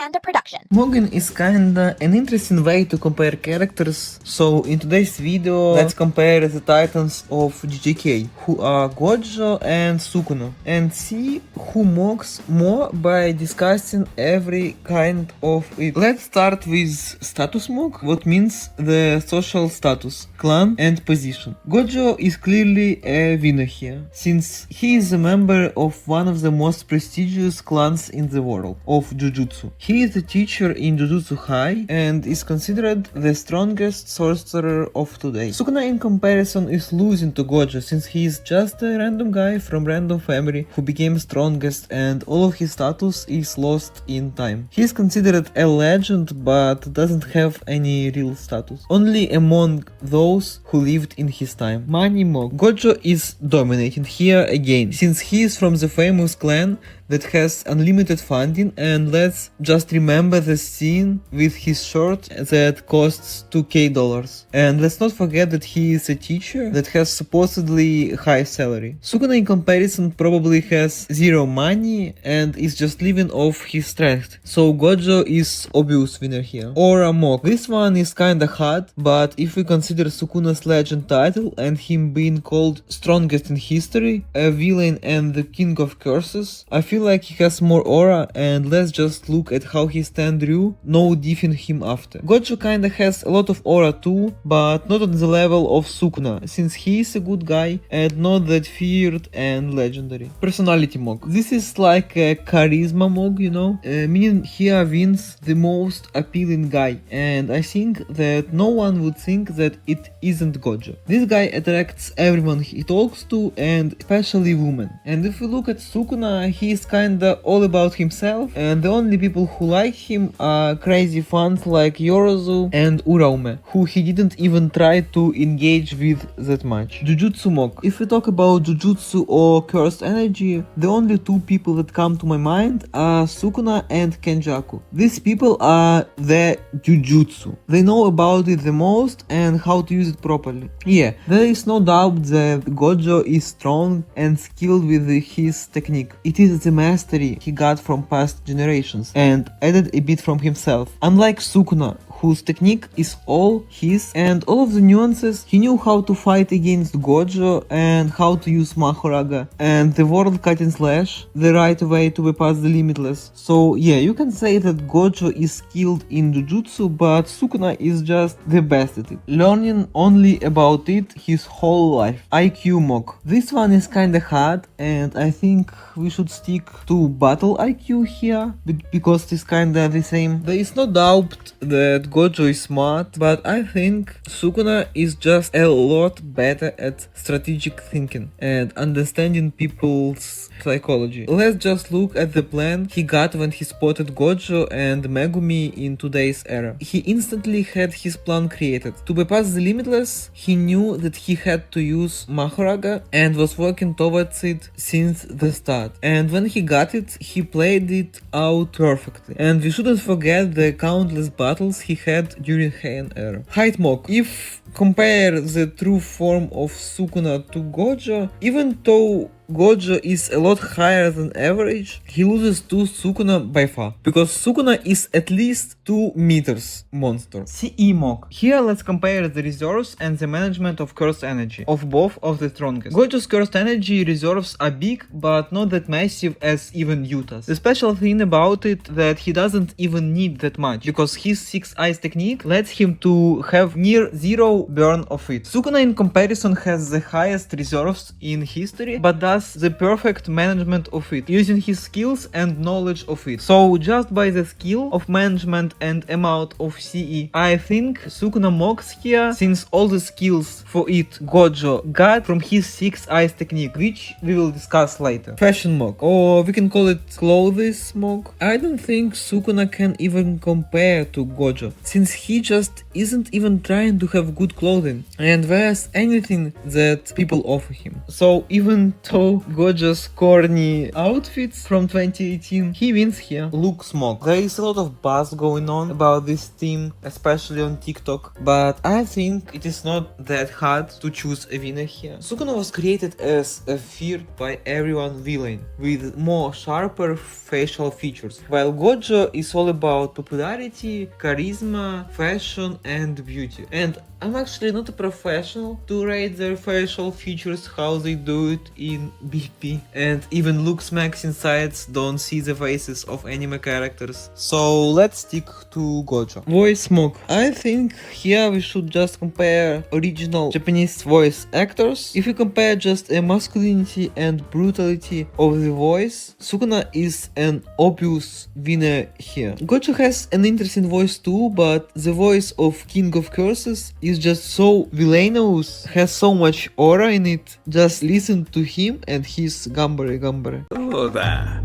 Panda production. MOGGS is kinda an interesting way to compare characters, so in today's video let's compare the titans of JJK, who are Gojo and Sukuna, and see who MOGGS more by discussing every kind of it. Let's start with status MOGG, what means the social status, clan and position. Gojo is clearly a winner here, since he is a member of one of the most prestigious clans in the world, of Jujutsu. He is a teacher in Jujutsu High and is considered the strongest sorcerer of today. Sukuna in comparison is losing to Gojo, since he is just a random guy from random family who became strongest and all of his status is lost in time. He is considered a legend but doesn't have any real status, only among those who lived in his time. Money MOGG. Gojo is dominating here again, since he is from the famous clan that has unlimited funding, and let's just remember the scene with his shirt that costs $2,000. And let's not forget that he is a teacher that has supposedly high salary. Sukuna in comparison probably has zero money and is just living off his strength, so Gojo is obvious winner here. Aura MOGG. This one is kinda hard, but if we consider Sukuna's legend title and him being called strongest in history, a villain and the king of curses, I feel like he has more aura, and let's just look at how he stand Ryu, no diffing him after. Gojo kinda has a lot of aura too, but not on the level of Sukuna, since he is a good guy and not that feared and legendary. Personality MOGG. This is like a charisma MOGG, you know, meaning here wins the most appealing guy, and I think that no one would think that it isn't Gojo. This guy attracts everyone he talks to, and especially women. And if we look at Sukuna, he is kinda all about himself, and the only people who like him are crazy fans like Yorozu and Uraume, who he didn't even try to engage with that much. Jujutsu MOGG. If we talk about Jujutsu or cursed energy, the only two people that come to my mind are Sukuna and Kenjaku. These people are the Jujutsu. They know about it the most and how to use it properly. Yeah, there is no doubt that Gojo is strong and skilled with his technique. It is the mastery he got from past generations and added a bit from himself. Unlike Sukuna, whose technique is all his, and all of the nuances, he knew how to fight against Gojo and how to use Mahoraga and the world cutting slash the right way to bypass the limitless. So yeah, you can say that Gojo is skilled in Jujutsu, but Sukuna is just the best at it, learning only about it his whole life. IQ MOGG. This one is kinda hard, and I think we should stick to battle IQ here because it's kinda the same. There is no doubt that Gojo is smart, but I think Sukuna is just a lot better at strategic thinking and understanding people's psychology. Let's just look at the plan he got when he spotted Gojo and Megumi in today's era. He instantly had his plan created. To bypass the limitless, he knew that he had to use Mahoraga and was working towards it since the start. And when he got it, he played it out perfectly. And we shouldn't forget the countless battles he had during Heian era. Height MOGG. If compare the true form of Sukuna to Gojo, even though Gojo is a lot higher than average, he loses to Sukuna by far, because Sukuna is at least 2 meters monster. CE MOGG. Here let's compare the reserves and the management of cursed energy of both of the strongest. Gojo's cursed energy reserves are big, but not that massive as even Yuta's. The special thing about it that he doesn't even need that much, because his 6 eyes technique lets him to have near zero burn of it. Sukuna in comparison has the highest reserves in history, but does the perfect management of it, using his skills and knowledge of it. So just by the skill of management and amount of CE, I think Sukuna MOGGS here, since all the skills for it Gojo got from his 6 eyes technique, which we will discuss later. Fashion MOGG, or we can call it clothes MOGG. I don't think Sukuna can even compare to Gojo, since he just isn't even trying to have good clothing and wears anything that people offer him. So even though show Gojo's corny outfits from 2018, he wins here. Look Smog. There is a lot of buzz going on about this team, especially on TikTok, but I think it is not that hard to choose a winner here. Sukuna was created as a feared by everyone villain, with more sharper facial features, while Gojo is all about popularity, charisma, fashion and beauty. And I'm actually not a professional to rate their facial features how they do it in BP, and even Lux Max Insights don't see the faces of anime characters. So let's stick to Gojo. Voice Smog. I think here we should just compare original Japanese voice actors. If we compare just a masculinity and brutality of the voice, Sukuna is an obvious winner here. Gojo has an interesting voice too, but the voice of King of Curses is just so villainous, has so much aura in it. Just listen to him and his gambare gambare. そうだ。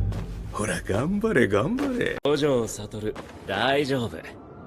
ほら、頑張れ、頑張れ。五条悟、大丈夫。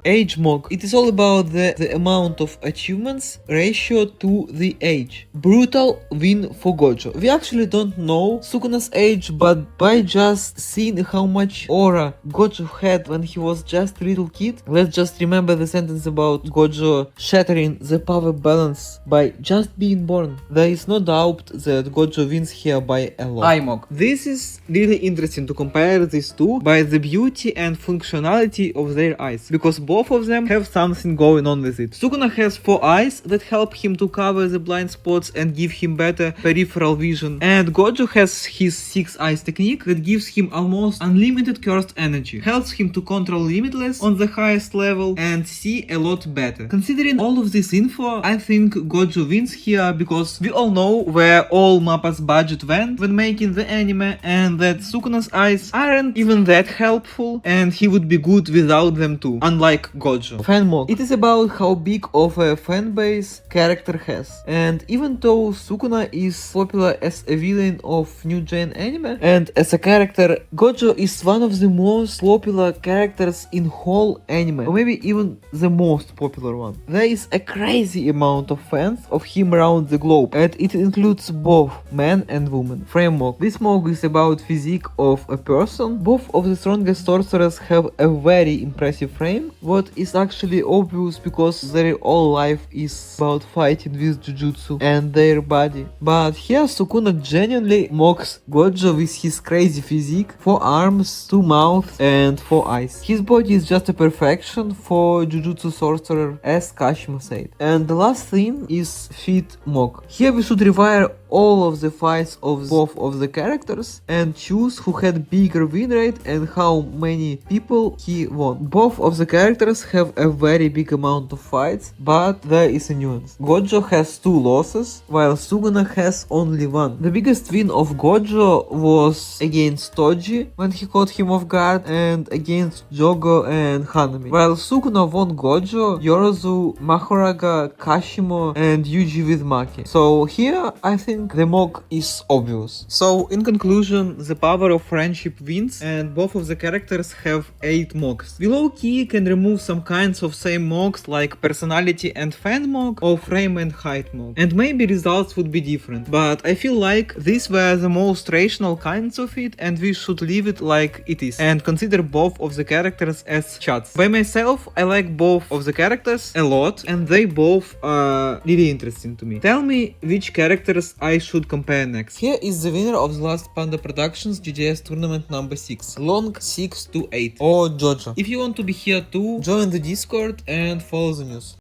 Age Mog. It is all about the amount of achievements ratio to the age. Brutal win for Gojo. We actually don't know Sukuna's age, but by just seeing how much aura Gojo had when he was just a little kid, let's just remember the sentence about Gojo shattering the power balance by just being born. There is no doubt that Gojo wins here by a lot. Eye Mog. This is really interesting to compare these two by the beauty and functionality of their eyes, because both of them have something going on with it. Sukuna has 4 eyes that help him to cover the blind spots and give him better peripheral vision, and Gojo has his 6 eyes technique that gives him almost unlimited cursed energy, helps him to control Limitless on the highest level and see a lot better. Considering all of this info, I think Gojo wins here because we all know where all Mappa's budget went when making the anime, and that Sukuna's eyes aren't even that helpful and he would be good without them too, unlike Gojo. Fan Mog. It is about how big of a fan base character has, and even though Sukuna is popular as a villain of new gen anime and as a character, Gojo is one of the most popular characters in whole anime, or maybe even the most popular one. There is a crazy amount of fans of him around the globe, and it includes both men and women. Frame Mog. This Mog is about physique of a person. Both of the strongest sorcerers have a very impressive frame, what is actually obvious because their whole life is about fighting with jujutsu and their body. But here Sukuna genuinely mocks Gojo with his crazy physique, 4 arms, 2 mouths and 4 eyes. His body is just a perfection for jujutsu sorcerer, as Kashima said. And the last thing is Feet Mog. Here we should rewire all of the fights of both of the characters and choose who had bigger win rate and how many people he won. Both of the characters have a very big amount of fights, but there is a nuance. Gojo has 2 losses, while Sukuna has only 1. The biggest win of Gojo was against Toji when he caught him off guard, and against Jogo and Hanami, while Sukuna won Gojo, Yorozu, Mahoraga, Kashimo and Yuji with Maki. So here I think the Mog is obvious. So in conclusion, the power of friendship wins, and both of the characters have 8 Mogs. We low-key can remove some kinds of same Mogs like personality and fan Mog or frame and height Mog, and maybe results would be different, but I feel like these were the most rational kinds of it and we should leave it like it is and consider both of the characters as chats. By myself, I like both of the characters a lot and they both are really interesting to me. Tell me which characters I should compare next. Here is the winner of the last Panda Productions GJS tournament number 6, Long 628, or Jojo. If you want to be here too, join the Discord and follow the news.